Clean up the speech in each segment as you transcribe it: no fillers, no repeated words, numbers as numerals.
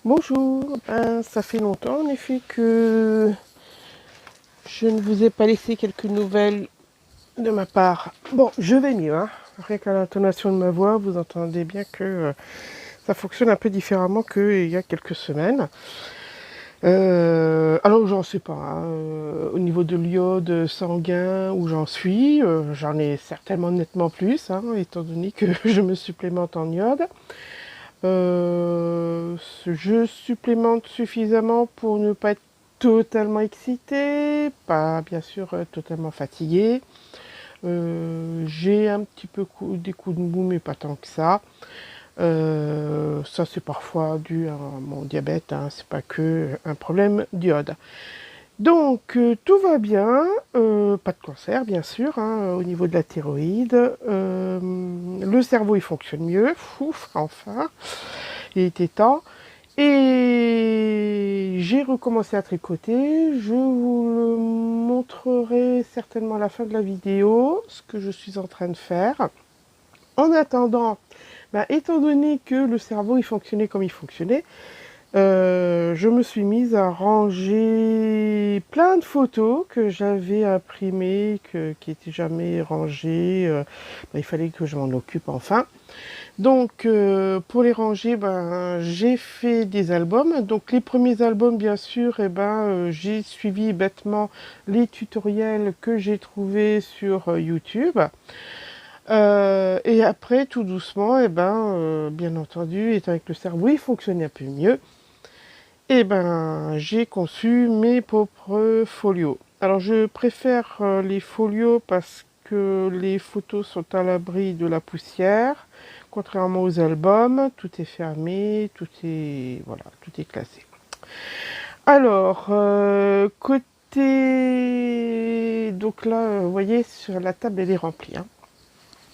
Bonjour, ça fait longtemps en effet que je ne vous ai pas laissé quelques nouvelles de ma part. Bon, je vais mieux, hein. Rien qu'à l'intonation de ma voix, vous entendez bien que ça fonctionne un peu différemment qu'il y a quelques semaines. Alors j'en sais pas, hein, au niveau de l'iode sanguin où j'en suis, j'en ai certainement nettement plus, hein, étant donné que je me supplémente en iode. Je supplémente suffisamment pour ne pas être totalement excitée, pas bien sûr totalement fatiguée. J'ai un petit peu des coups de mou, mais pas tant que ça. Ça c'est parfois dû à mon diabète, hein, c'est pas que un problème d'iode. Donc tout va bien, pas de cancer bien sûr, hein, au niveau de la thyroïde. Le cerveau il fonctionne mieux, ouf, enfin, il était temps. Et j'ai recommencé à tricoter, je vous le montrerai certainement à la fin de la vidéo, ce que je suis en train de faire. En attendant, étant donné que le cerveau il fonctionnait comme il fonctionnait, je me suis mise à ranger plein de photos que j'avais imprimées, qui n'étaient jamais rangées. Il fallait que je m'en occupe enfin. Donc pour les ranger, j'ai fait des albums. Donc les premiers albums, bien sûr, j'ai suivi bêtement les tutoriels que j'ai trouvés sur YouTube. Et après, tout doucement, bien entendu, étant avec le cerveau, il fonctionnait un peu mieux. J'ai conçu mes propres folios. Alors je préfère les folios parce que les photos sont à l'abri de la poussière, contrairement aux albums, tout est fermé, tout est voilà, tout est classé. Alors côté donc là, vous voyez sur la table elle est remplie, hein.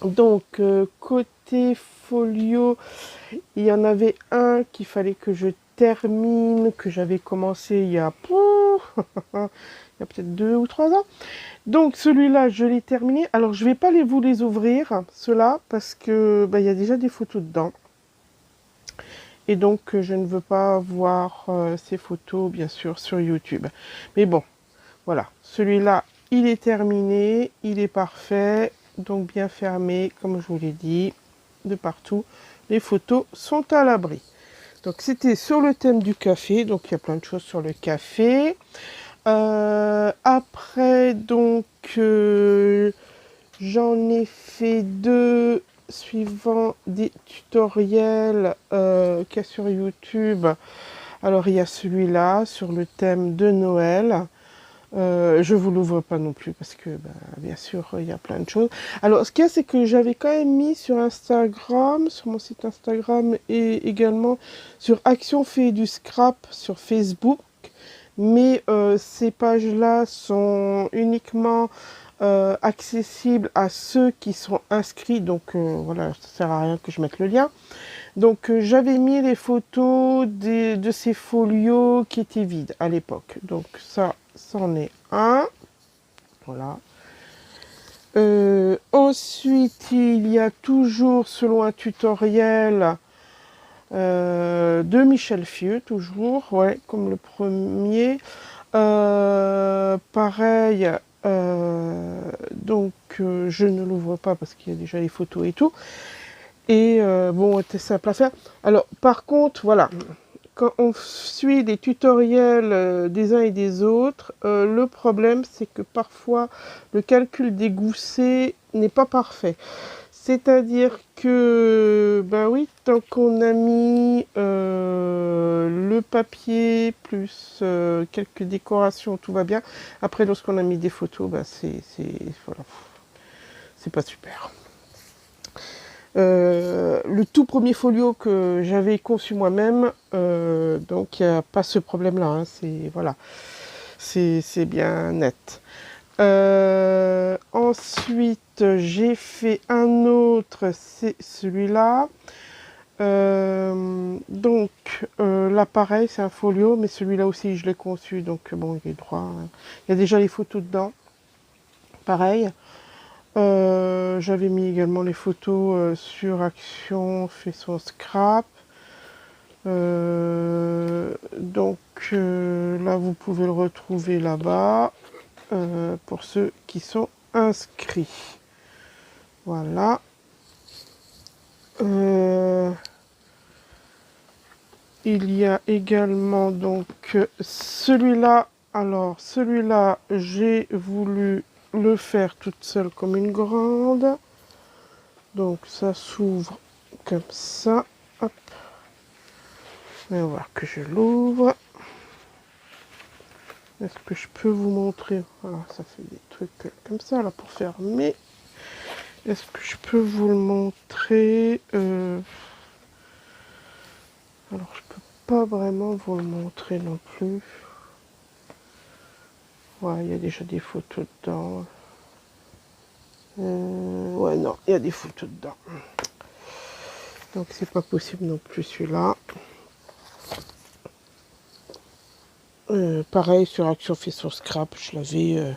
Donc côté folio, il y en avait un qu'il fallait que je termine, que j'avais commencé il y a, il y a peut-être 2 ou 3 ans. Donc celui-là, je l'ai terminé. Alors je vais pas vous les ouvrir, ceux-là, parce que il y a déjà des photos dedans. Et donc je ne veux pas voir ces photos, bien sûr, sur YouTube. Mais bon, voilà. Celui-là, il est terminé, il est parfait, donc bien fermé, comme je vous l'ai dit, de partout. Les photos sont à l'abri. Donc c'était sur le thème du café, donc il y a plein de choses sur le café. Après, donc j'en ai fait 2 suivant des tutoriels qu'il y a sur YouTube. Alors il y a celui-là sur le thème de Noël. Je vous l'ouvre pas non plus parce que bien sûr il y a plein de choses. Alors ce qu'il y a, c'est que j'avais quand même mis sur Instagram, sur mon site Instagram et également sur Action fait du scrap sur Facebook, mais ces pages-là sont uniquement accessibles à ceux qui sont inscrits, donc voilà, ça sert à rien que je mette le lien. Donc j'avais mis les photos de ces folios qui étaient vides à l'époque. Donc ça en est un. Voilà. Ensuite, il y a toujours, selon un tutoriel de Michel Fieux, toujours, ouais, comme le premier. Pareil, donc je ne l'ouvre pas parce qu'il y a déjà les photos et tout. Et bon, c'était simple à faire. Alors, par contre, voilà, quand on suit les tutoriels des uns et des autres, le problème, c'est que parfois, le calcul des goussets n'est pas parfait. C'est-à-dire que, oui, tant qu'on a mis le papier plus quelques décorations, tout va bien. Après, lorsqu'on a mis des photos, voilà, c'est pas super. Le tout premier folio que j'avais conçu moi-même, donc il n'y a pas ce problème-là, hein, voilà, c'est bien net. Ensuite, j'ai fait un autre, c'est celui-là. Donc là pareil, c'est un folio, mais celui-là aussi je l'ai conçu, donc bon, il est droit, hein. Il y a déjà les photos dedans, pareil. J'avais mis également les photos sur Action fait son scrap. Donc là, vous pouvez le retrouver là-bas pour ceux qui sont inscrits. Voilà. Il y a également donc celui-là. Alors celui-là, j'ai voulu le faire toute seule comme une grande. Donc ça s'ouvre comme ça. Hop. On va voir que je l'ouvre. Est-ce que je peux vous montrer? Voilà, ça fait des trucs comme ça là pour fermer. Est-ce que je peux vous le montrer? Alors je peux pas vraiment vous le montrer non plus. Ouais, il y a déjà des photos dedans. Ouais, non, il y a des photos dedans. Donc c'est pas possible non plus celui-là. Pareil sur Action fait sur Scrap, je l'avais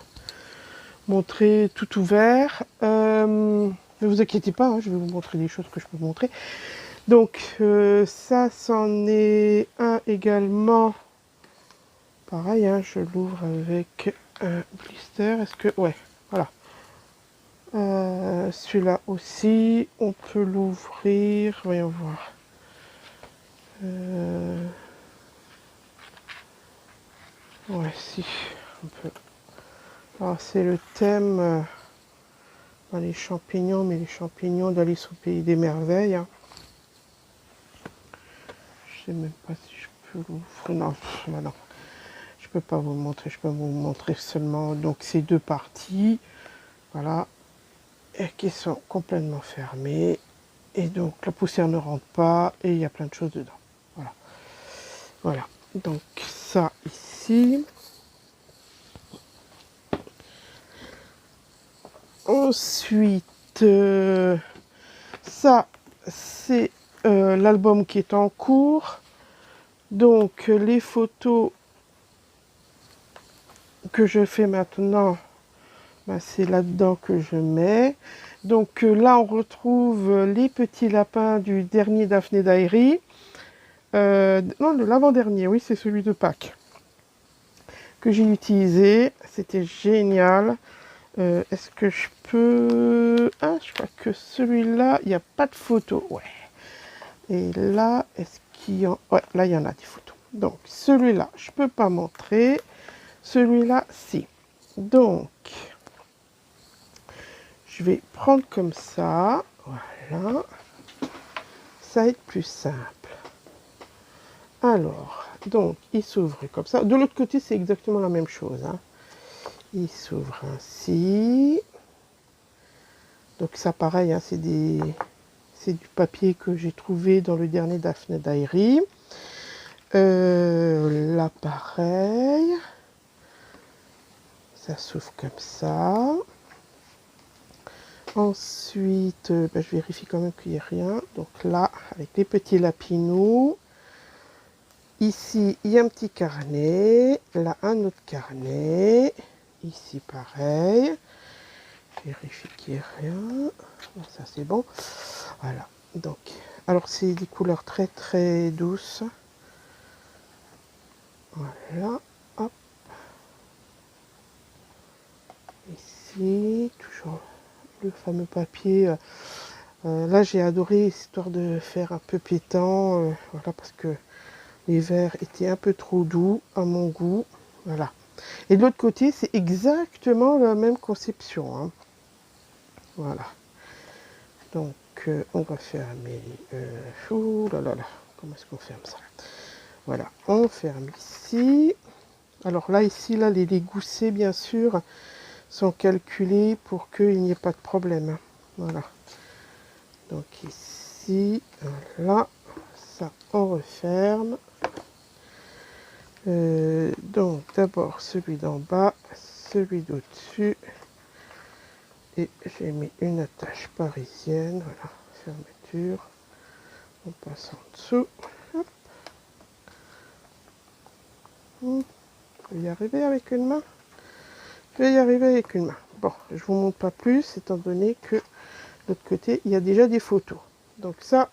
montré tout ouvert. Ne vous inquiétez pas, hein, je vais vous montrer des choses que je peux vous montrer. Donc ça, c'en est un également. Pareil, hein, je l'ouvre avec un blister. Est-ce que... Ouais, voilà. Celui-là aussi, on peut l'ouvrir. Voyons voir. Ouais, si, on peut. Alors, c'est le thème dans les champignons, mais les champignons d'Alice au Pays des Merveilles. Hein. Je sais même pas si je peux l'ouvrir. Non, bah non. Je peux pas vous le montrer. Je peux vous montrer seulement donc ces deux parties. Voilà. Et qui sont complètement fermées. Et donc, la poussière ne rentre pas. Et il y a plein de choses dedans. Voilà. Voilà. Donc, ça ici. Ensuite, ça, c'est l'album qui est en cours. Donc, les photos que je fais maintenant, bah, c'est là-dedans que je mets. Donc là, on retrouve les petits lapins du dernier Daphné Diary. Non, de l'avant-dernier, oui, c'est celui de Pâques que j'ai utilisé. C'était génial. Est-ce que je peux... Ah, je crois que celui-là, il n'y a pas de photo. Ouais. Et là, est-ce qu'il y en... Ouais, là, il y en a des photos. Donc, celui-là, je ne peux pas montrer. Celui-là, si. Donc, je vais prendre comme ça. Voilà. Ça va être plus simple. Alors, donc, il s'ouvre comme ça. De l'autre côté, c'est exactement la même chose. Hein. Il s'ouvre ainsi. Donc ça, pareil, hein, c'est du papier que j'ai trouvé dans le dernier Daphné Diary. Là, pareil. Ça s'ouvre comme ça. Ensuite, ben, je vérifie quand même qu'il n'y ait rien. Donc là, avec les petits lapinous. Ici, il y a un petit carnet. Là, un autre carnet. Ici, pareil. Je vérifie qu'il n'y ait rien. Bon, ça, c'est bon. Voilà. Donc, alors, c'est des couleurs très, très douces. Voilà. Hop. Ici, toujours le fameux papier. Là, j'ai adoré, histoire de faire un peu pétant. Voilà, parce que les verres étaient un peu trop doux à mon goût. Voilà. Et de l'autre côté, c'est exactement la même conception. Hein. Voilà. Donc, on va fermer. Ouh là là là. Comment est-ce qu'on ferme ça? Voilà. On ferme ici. Alors là, ici, là, les goussets, bien sûr, sont calculés pour qu'il n'y ait pas de problème. Hein. Voilà. Donc ici, là, ça, on referme. Donc d'abord celui d'en bas, celui d'au-dessus, et j'ai mis une attache parisienne, voilà, fermeture, on passe en dessous, hop. Je vais y arriver avec une main, je vais y arriver avec une main. Bon, je vous montre pas plus, étant donné que de l'autre côté, il y a déjà des photos. Donc ça,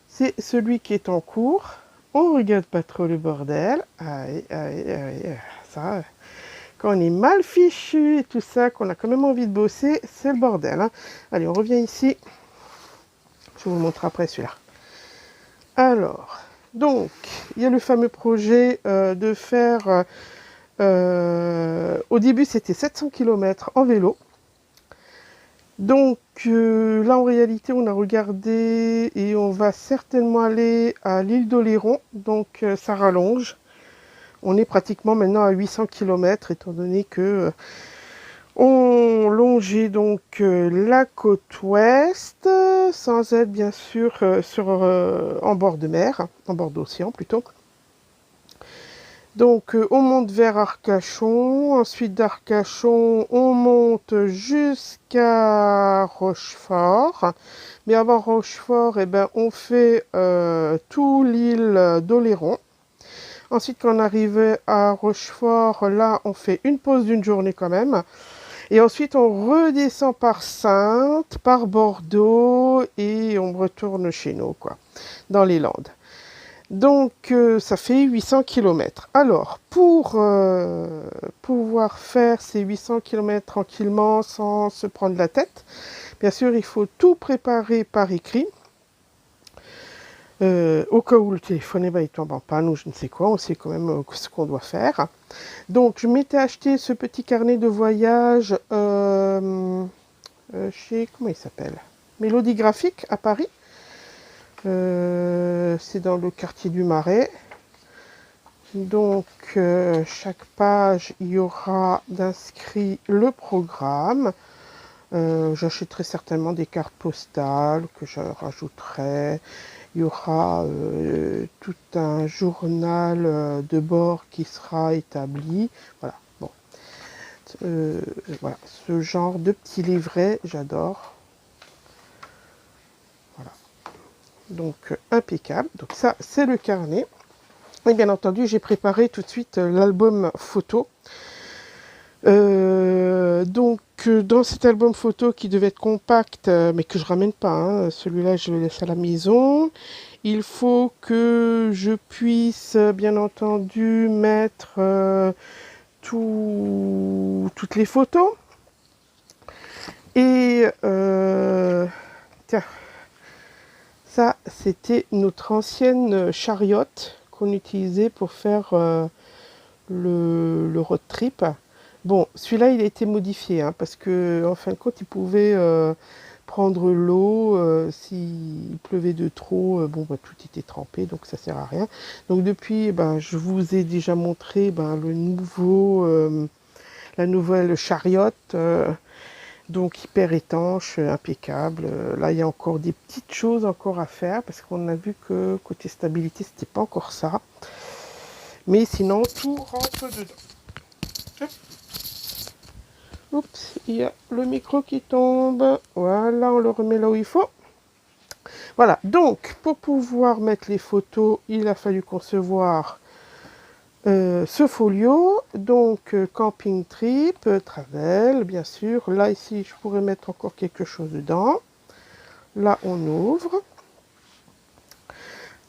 c'est celui qui est en cours. on regarde pas trop le bordel. Aïe, aïe, aïe, ça, quand on est mal fichu et tout ça, qu'on a quand même envie de bosser, c'est le bordel. Hein. Allez, on revient ici. Je vous montre après celui-là. Alors, donc, il y a le fameux projet de faire... au début, c'était 700 km en vélo. Donc là, en réalité, on a regardé et on va certainement aller à l'île d'Oléron. Donc ça rallonge. On est pratiquement maintenant à 800 km, étant donné que on longeait donc la côte ouest, sans être bien sûr en bord de mer, en bord d'océan plutôt. Donc on monte vers Arcachon, ensuite d'Arcachon on monte jusqu'à Rochefort. Mais avant Rochefort, eh ben, on fait tout l'île d'Oléron. Ensuite quand on arrive à Rochefort, là on fait une pause d'une journée quand même. Et ensuite on redescend par Saintes, par Bordeaux et on retourne chez nous, quoi, dans les Landes. Donc ça fait 800 km. Alors, pour pouvoir faire ces 800 km tranquillement sans se prendre la tête, bien sûr, il faut tout préparer par écrit. Au cas où le téléphone il tombe en panne ou je ne sais quoi, on sait quand même ce qu'on doit faire. Donc, je m'étais acheté ce petit carnet de voyage chez, comment il s'appelle? Mélodie Graphique à Paris. C'est dans le quartier du Marais. Donc, chaque page, il y aura d'inscrit le programme. J'achèterai certainement des cartes postales que je rajouterai. Il y aura tout un journal de bord qui sera établi. Voilà, bon. Voilà, ce genre de petit livret, j'adore. Voilà. Donc, impeccable. Donc ça, c'est le carnet. Et bien entendu, j'ai préparé tout de suite l'album photo. Donc, dans cet album photo qui devait être compact, mais que je ramène pas, hein, celui-là, je le laisse à la maison. Il faut que je puisse, bien entendu, mettre toutes les photos. Et, tiens, ça, c'était notre ancienne chariote qu'on utilisait pour faire le road trip. Bon, celui-là, il a été modifié, hein, parce que en fin de compte, il pouvait prendre l'eau s'il pleuvait de trop. Bon, bah, tout était trempé, donc ça sert à rien. Donc depuis, ben, je vous ai déjà montré la nouvelle chariote, donc hyper étanche, impeccable. Là, il y a encore des petites choses encore à faire, parce qu'on a vu que côté stabilité, c'était pas encore ça. Mais sinon, tout rentre dedans. Hop. Oups, il y a le micro qui tombe. Voilà, on le remet là où il faut. Voilà, donc pour pouvoir mettre les photos, il a fallu concevoir ce folio. Donc camping trip, travel, bien sûr. Là, ici, je pourrais mettre encore quelque chose dedans. Là, on ouvre.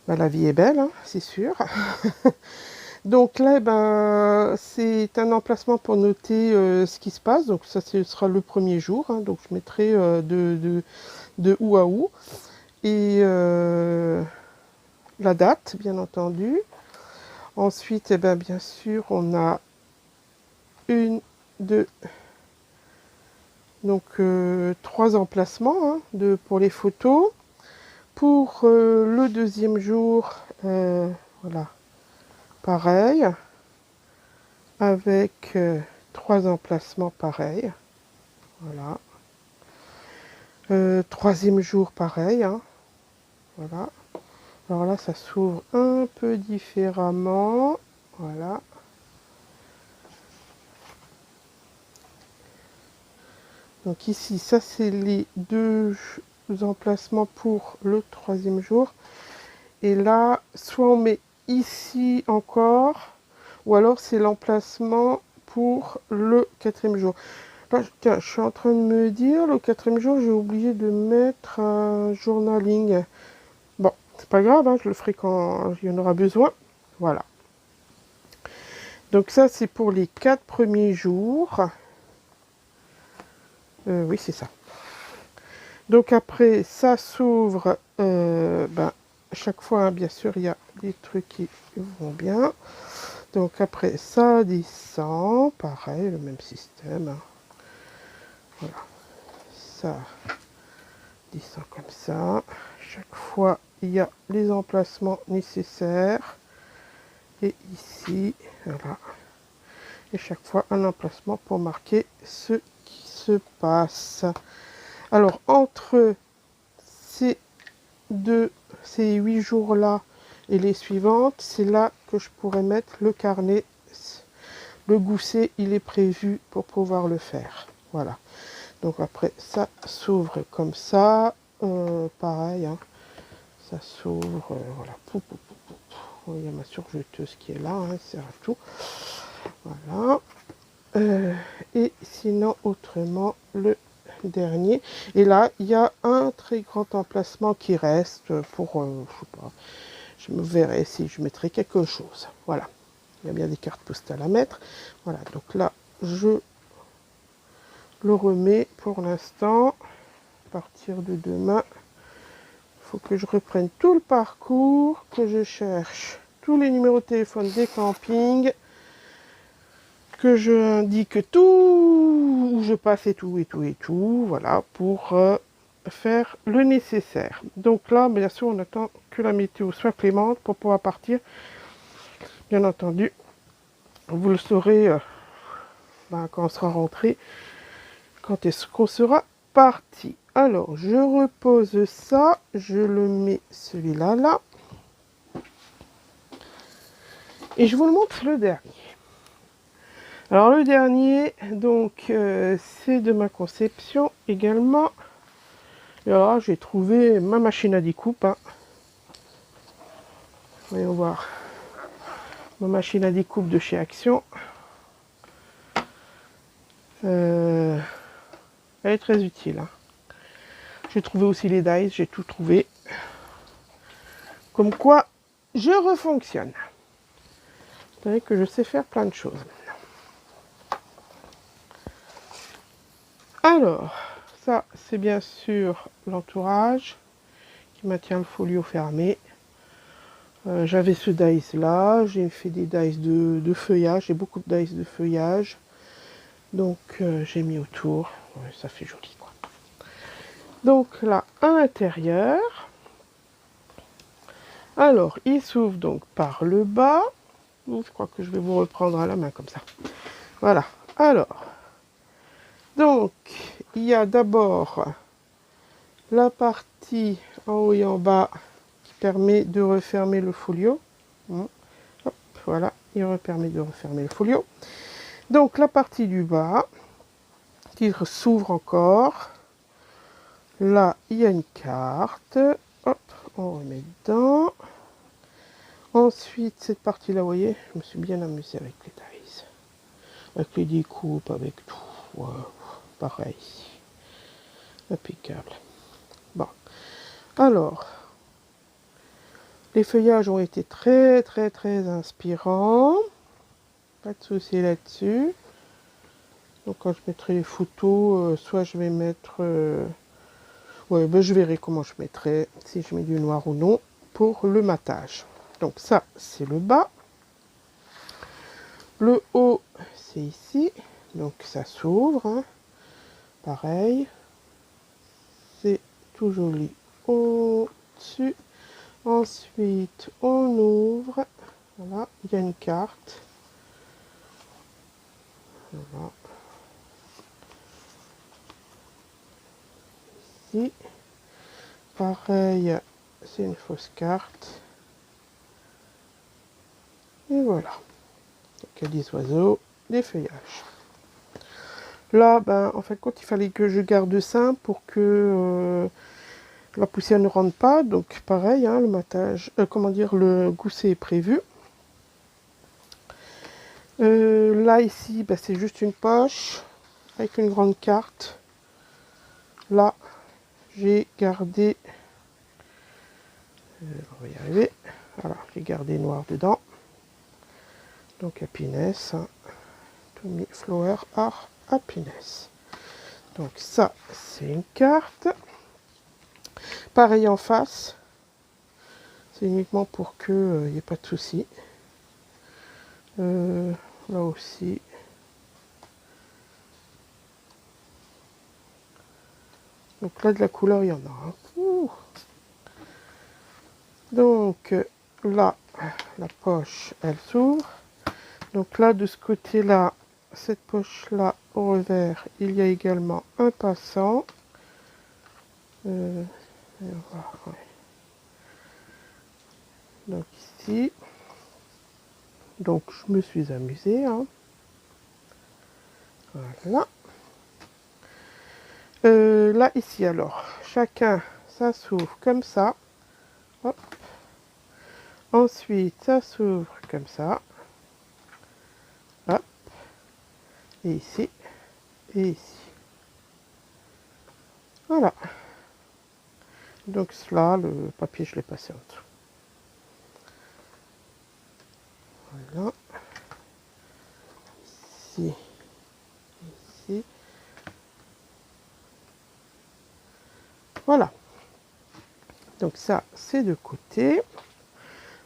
Ben, la vie est belle, hein, c'est sûr. Donc là, ben, c'est un emplacement pour noter ce qui se passe. Donc ça, ce sera le premier jour. Hein, donc je mettrai de où à où. Et la date, bien entendu. Ensuite, eh ben, bien sûr, on a une, deux, donc 3 emplacements, hein, pour les photos. Pour le deuxième jour, voilà, pareil, avec 3 emplacements pareils. Voilà. Troisième jour, pareil. Hein. Voilà. Alors là, ça s'ouvre un peu différemment. Voilà. Donc ici, ça c'est les 2 emplacements pour le troisième jour. Et là, soit on met ici encore, ou alors c'est l'emplacement pour le 4e jour. Là, tiens, je suis en train de me dire, le 4e jour, j'ai oublié de mettre un journaling. Bon, C'est pas grave, hein, je le ferai quand il y en aura besoin. Voilà. Donc ça, c'est pour les 4 premiers jours. Oui, c'est ça. Donc après, ça s'ouvre. Chaque fois, hein, bien sûr, il y a des trucs qui vont bien. Donc après, ça descend. Pareil, le même système. Hein. Voilà. Ça descend comme ça. Chaque fois, il y a les emplacements nécessaires. Et ici, voilà. Et chaque fois, un emplacement pour marquer ce qui se passe. Alors, entre ces 8 jours-là et les suivantes, c'est là que je pourrais mettre le carnet. Le gousset, il est prévu pour pouvoir le faire. Voilà. Donc après, ça s'ouvre comme ça. Pareil, hein. Ça s'ouvre, voilà. Il y a ma surjeteuse qui est là, hein, ça sert à tout. Voilà. Et sinon, autrement, le dernier. Et là, il y a un très grand emplacement qui reste pour, je sais pas, je me verrai si je mettrai quelque chose. Voilà. Il y a bien des cartes postales à mettre. Voilà, donc là, je le remets pour l'instant. À partir de demain, il faut que je reprenne tout le parcours, que je cherche tous les numéros de téléphone des campings, que je indique tout, où je passe et tout, voilà, pour faire le nécessaire. Donc là, bien sûr, on attend que la météo soit clémente pour pouvoir partir. Bien entendu, vous le saurez quand on sera rentré, quand est-ce qu'on sera parti. Alors, je repose ça, je le mets celui-là, là. Et je vous le montre le dernier. Alors le dernier, donc, c'est de ma conception également. Et alors j'ai trouvé ma machine à découpe. Hein. Voyons voir. Ma machine à découpe de chez Action. Elle est très utile. Hein. J'ai trouvé aussi les dies, j'ai tout trouvé. Comme quoi, je refonctionne. Vous savez que je sais faire plein de choses. Alors, ça, c'est bien sûr l'entourage qui maintient le folio fermé. J'avais ce dice là, j'ai fait des dice de feuillage, j'ai beaucoup de dice de feuillage. Donc, j'ai mis autour. Ouais, ça fait joli, quoi. Donc là, à l'intérieur. Alors, il s'ouvre donc par le bas. Je crois que je vais vous reprendre à la main comme ça. Voilà. Alors, donc, il y a d'abord la partie en haut et en bas qui permet de refermer le folio. Hop, voilà, il permet de refermer le folio. Donc, la partie du bas qui s'ouvre encore. Là, il y a une carte. Hop, on remet dedans. Ensuite, cette partie-là, vous voyez, je me suis bien amusée avec les dice. Avec les découpes, avec tout. Wow, pareil. Impeccable. Bon. Alors, les feuillages ont été très inspirants. Pas de souci là-dessus. Donc, quand je mettrai les photos, soit je vais mettre... ouais, ben, je verrai comment je mettrai, si je mets du noir ou non, pour le matage. Donc ça, c'est le bas. Le haut, c'est ici. Donc ça s'ouvre. Hein. Pareil. C'est tout joli au-dessus. Ensuite, on ouvre. Voilà, il y a une carte. Voilà. Ici. Pareil, c'est une fausse carte. Et voilà. Donc, il y a des oiseaux, des feuillages. Là, ben, en fait, il fallait que je garde ça pour que la poussière ne rentre pas. Donc, pareil, hein, le matage, le gousset est prévu. Là, ici, ben, c'est juste une poche avec une grande carte. Là, j'ai gardé On va y arriver. Voilà, j'ai gardé noir dedans. Donc Happiness, hein. To me flower are happiness. Donc ça, c'est une carte. Pareil en face. C'est uniquement pour que n'y ait pas de souci. Là aussi. Donc là, de la couleur, il y en a. Hein. Ouh. Donc là, la poche, elle s'ouvre. Donc là, de ce côté-là, cette poche-là, au revers, il y a également un passant. Voir, ouais. Donc ici. Donc je me suis amusée. Hein. Voilà. Là, ici, alors, chacun, ça s'ouvre comme ça. Hop. Ensuite, ça s'ouvre comme ça. Hop. Et ici. Et ici. Voilà. Donc cela, le papier, je l'ai passé en dessous. Voilà. Ici. Ici. Voilà. Donc ça, c'est de côté.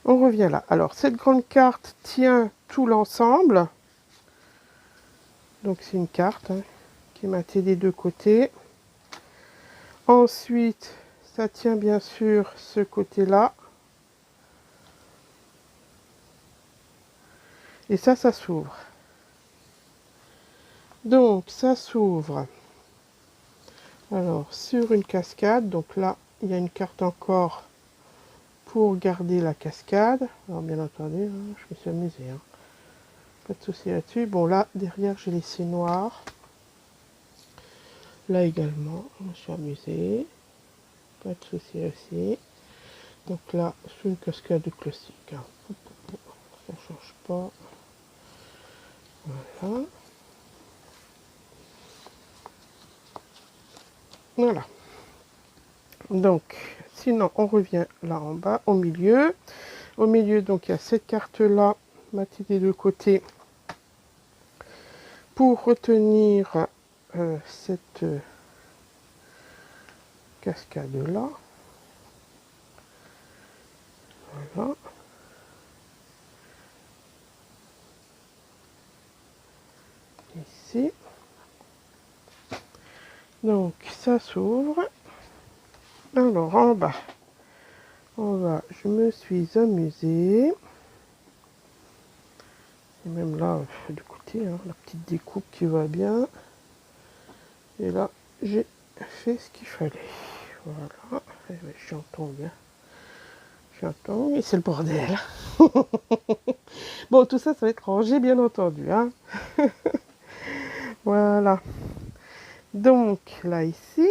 On revient là. Alors, cette grande carte tient tout l'ensemble. Donc, c'est une carte hein, qui est matée des deux côtés. Ensuite, ça tient bien sûr ce côté-là. Et ça s'ouvre. Donc, ça s'ouvre. Alors, sur une cascade. Donc là, il y a une carte encore pour garder la cascade. Alors, bien entendu, hein, je me suis amusée. Hein. Pas de souci là-dessus. Bon, là, derrière, j'ai laissé noir. Là également, je me suis amusée. Pas de souci aussi. Donc là, c'est une cascade classique. Hein. Ça ne change pas. Voilà. Voilà. Donc, sinon, on revient là en bas, au milieu. Au milieu, donc, il y a cette carte-là, matée des deux côtés, pour retenir cette cascade-là. Voilà. Ici. Donc, ça s'ouvre. Alors, en bas, je me suis amusée. Et même là, du côté, hein, la petite découpe qui va bien. Et là, j'ai fait ce qu'il fallait. Voilà. J'entends bien. J'entends, et c'est le bordel. Bon, tout ça, ça va être rangé, bien entendu. Hein. Voilà. Donc, là, ici.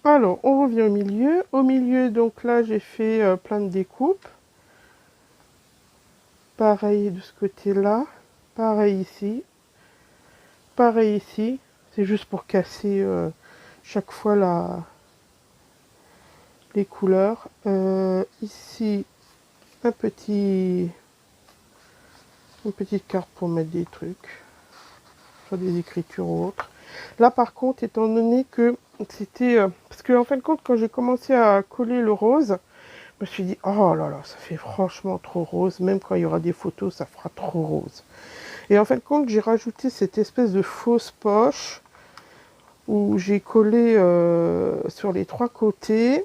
Alors, on revient au milieu. Au milieu, donc là, j'ai fait plein de découpes. Pareil de ce côté-là. Pareil ici. Pareil ici. C'est juste pour casser chaque fois les couleurs. Ici, une petite carte pour mettre des trucs. Soit des écritures ou autres. Là, par contre, étant donné que c'était... parce que, en fin de compte, quand j'ai commencé à coller le rose, je me suis dit, oh là là, ça fait franchement trop rose. Même quand il y aura des photos, ça fera trop rose. Et en fin de compte, j'ai rajouté cette espèce de fausse poche où j'ai collé sur les trois côtés.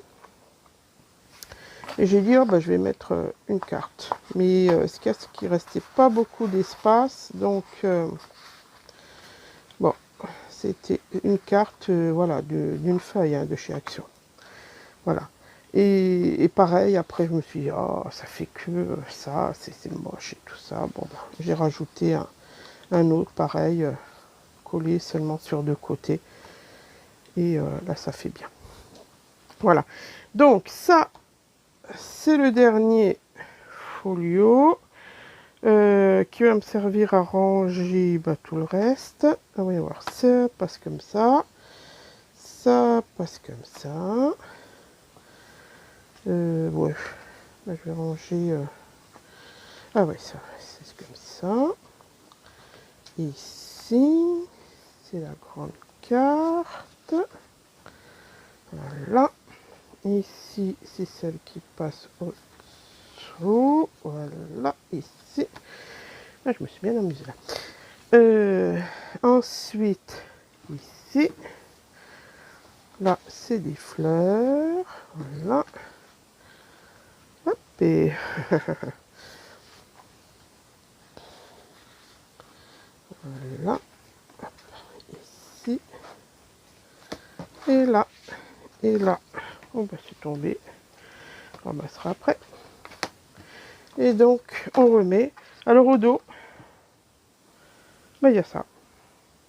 Et j'ai dit, oh, bah, je vais mettre une carte. Mais ce qu'il y a, c'est qu'il ne restait pas beaucoup d'espace. Donc, bon, c'était une carte voilà, d'une feuille hein, de chez Action. Voilà. Et pareil, après, je me suis dit, oh, ça fait que ça, c'est moche et tout ça. Bon, bah, j'ai rajouté un autre, pareil, collé seulement sur deux côtés. Et là, ça fait bien. Voilà. Donc, ça, c'est le dernier folio qui va me servir à ranger bah, tout le reste. On va voir, ça passe comme ça. Ça passe comme ça. Ouais. Là, je vais ranger... Ah ouais, ça, c'est comme ça. Ici, c'est la grande carte. Voilà. Ici, c'est celle qui passe au-dessous. Voilà, ici. Ah, je me suis bien amusée là. Ensuite, ici. Là, c'est des fleurs. Voilà. Hop, et... voilà. Hop, ici. Et là. Et là. Oh, bah, c'est tombé. On ramassera après. Et donc, on remet. Alors, au dos, bah, il y a ça.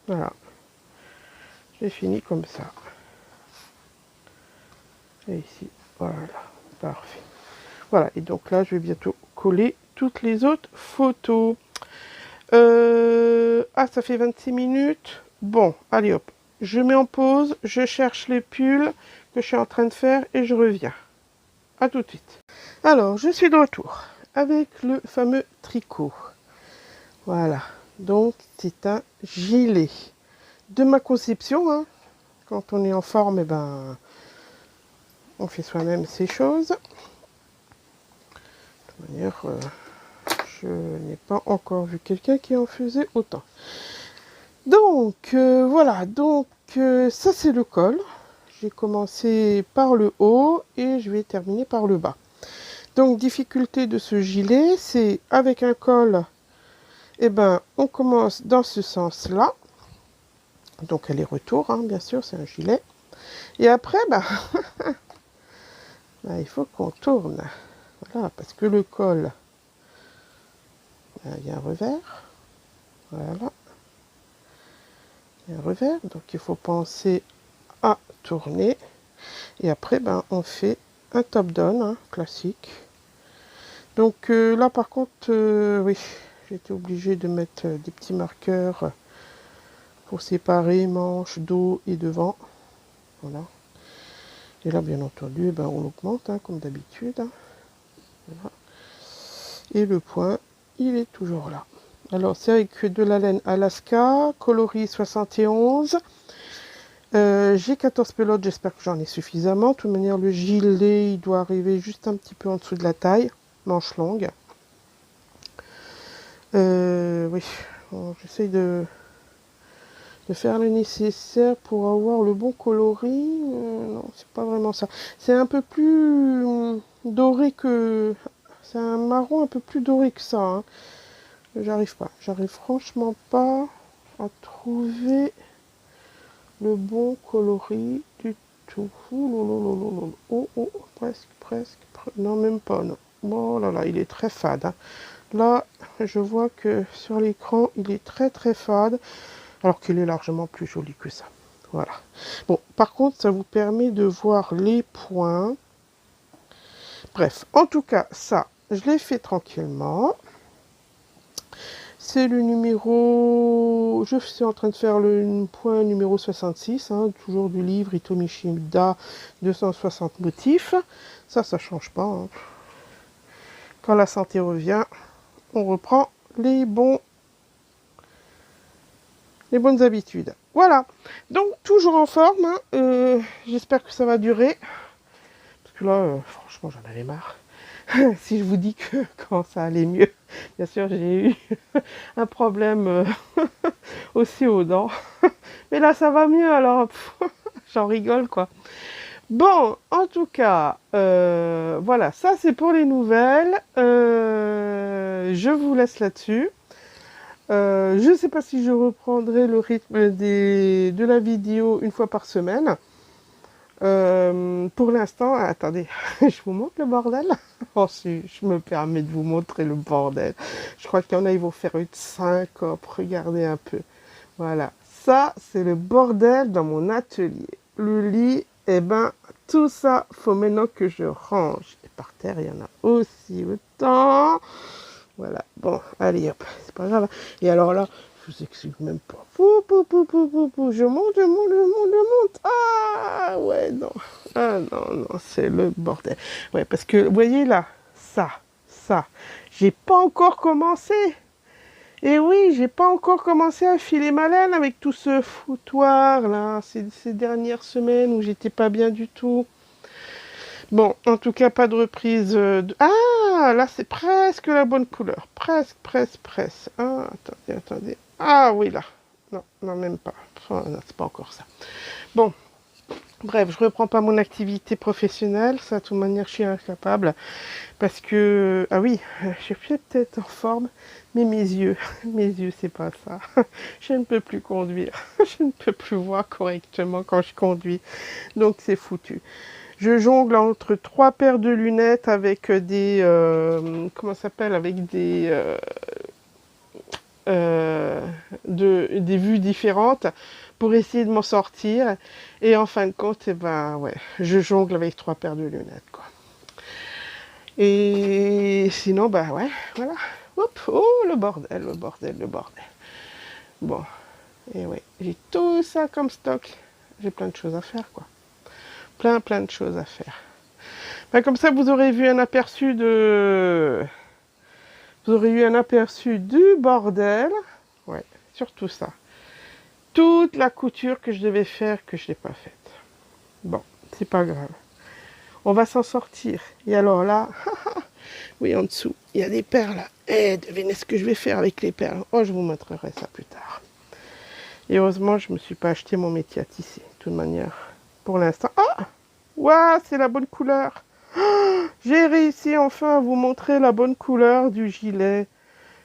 Voilà. J'ai fini comme ça. Et ici, voilà. Parfait. Voilà. Et donc là, je vais bientôt coller toutes les autres photos. Ah, ça fait 26 minutes. Bon, allez hop. Je mets en pause, je cherche les pulls que je suis en train de faire et je reviens. À tout de suite. Alors, je suis de retour avec le fameux tricot. Voilà. Donc, c'est un gilet de ma conception. Hein. Quand on est en forme, eh ben, on fait soi-même ces choses. De toute manière, je n'ai pas encore vu quelqu'un qui en faisait autant. Donc, voilà. Donc, ça, c'est le col. J'ai commencé par le haut et je vais terminer par le bas. Donc, difficulté de ce gilet, c'est avec un col, eh ben, on commence dans ce sens-là. Donc, aller-retour, hein, bien sûr, c'est un gilet. Et après, ben, ben, il faut qu'on tourne. Voilà, parce que le col, ben, il y a un revers. Voilà. Il y a un revers, donc il faut penser à tourner. Et après, ben, on fait un top-down, hein, classique. Donc là, par contre, oui, j'ai été obligée de mettre des petits marqueurs pour séparer manches, dos et devant. Voilà. Et là, bien entendu, eh ben, on augmente, hein, comme d'habitude. Hein. Voilà. Et le point, il est toujours là. Alors, c'est avec de la laine Alaska, coloris 71. J'ai 14 pelotes, j'espère que j'en ai suffisamment. De toute manière, le gilet, il doit arriver juste un petit peu en dessous de la taille. Manche longue. Oui, bon, j'essaye de faire le nécessaire pour avoir le bon coloris. Non, c'est pas vraiment ça. C'est un peu plus doré que... C'est un marron un peu plus doré que ça. Hein. J'arrive pas. J'arrive franchement pas à trouver le bon coloris du tout. Oh, oh, presque, presque. Non, même pas, non. Oh là là, il est très fade. Hein. Là, je vois que sur l'écran, il est très très fade, alors qu'il est largement plus joli que ça. Voilà. Bon, par contre, ça vous permet de voir les points. Bref, en tout cas, ça, je l'ai fait tranquillement. C'est le numéro... Je suis en train de faire le point numéro 66, hein, toujours du livre Hitomi Shimida, 260 motifs. Ça change pas. Hein. Quand la santé revient, on reprend les bonnes habitudes. Voilà. Donc, toujours en forme. Hein. J'espère que ça va durer. Parce que là, franchement, j'en avais marre. Si je vous dis que quand ça allait mieux, bien sûr, j'ai eu un problème aussi aux dents. Mais là, ça va mieux, alors j'en rigole, quoi. Bon, en tout cas, voilà, ça c'est pour les nouvelles. Je vous laisse là-dessus. Je ne sais pas si je reprendrai le rythme de la vidéo une fois par semaine. Pour l'instant, attendez, je vous montre le bordel. Oh, si je me permets de vous montrer le bordel. Je crois qu'il y en a, ils vont faire une syncope. Regardez un peu. Voilà, ça, c'est le bordel dans mon atelier. Le lit, eh ben, tout ça, faut maintenant que je range. Et par terre, il y en a aussi autant. Voilà, bon, allez hop, c'est pas grave. Et alors là, je vous explique même pas. Je monte, je monte, je monte, je monte. Ah, ouais, non. Ah, non, non, c'est le bordel. Ouais, parce que, vous voyez là, ça. J'ai pas encore commencé. Et oui, j'ai pas encore commencé à filer ma laine avec tout ce foutoir là, ces dernières semaines où j'étais pas bien du tout. Bon, en tout cas, pas de reprise. Ah, là, c'est presque la bonne couleur. Presque. Ah, attendez. Ah oui, là. Non, non, même pas. Enfin, non, c'est pas encore ça. Bon, bref, je reprends pas mon activité professionnelle. Ça, de toute manière, je suis incapable. Parce que, ah oui, je suis peut-être en forme, mais mes yeux, c'est pas ça. Je ne peux plus conduire. Je ne peux plus voir correctement quand je conduis. Donc, c'est foutu. Je jongle entre 3 paires de lunettes avec des... comment ça s'appelle? Avec des vues différentes pour essayer de m'en sortir. Et en fin de compte, eh ben, ouais, je jongle avec 3 paires de lunettes, quoi. Et sinon, bah ouais, voilà. Oups, oh, le bordel. Bon, et ouais, j'ai tout ça comme stock. J'ai plein de choses à faire, quoi. Plein de choses à faire. Ben, comme ça, vous aurez vu un aperçu de... Vous aurez eu un aperçu du bordel. Ouais, surtout ça. Toute la couture que je devais faire, que je n'ai pas faite. Bon, c'est pas grave. On va s'en sortir. Et alors là, oui, en dessous, il y a des perles. Eh, devinez ce que je vais faire avec les perles. Oh, je vous montrerai ça plus tard. Et heureusement, je ne me suis pas acheté mon métier à tisser. De toute manière, pour l'instant... Ah, waouh, c'est la bonne couleur. J'ai réussi enfin à vous montrer la bonne couleur du gilet.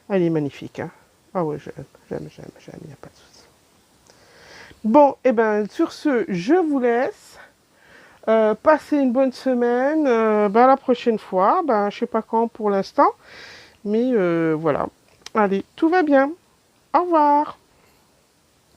Elle est magnifique, hein. Ah ouais, j'aime, il n'y a pas de souci. Bon, et ben sur ce, je vous laisse. Passez une bonne semaine. Ben, la prochaine fois, ben, je sais pas quand pour l'instant. Mais voilà. Allez, tout va bien. Au revoir.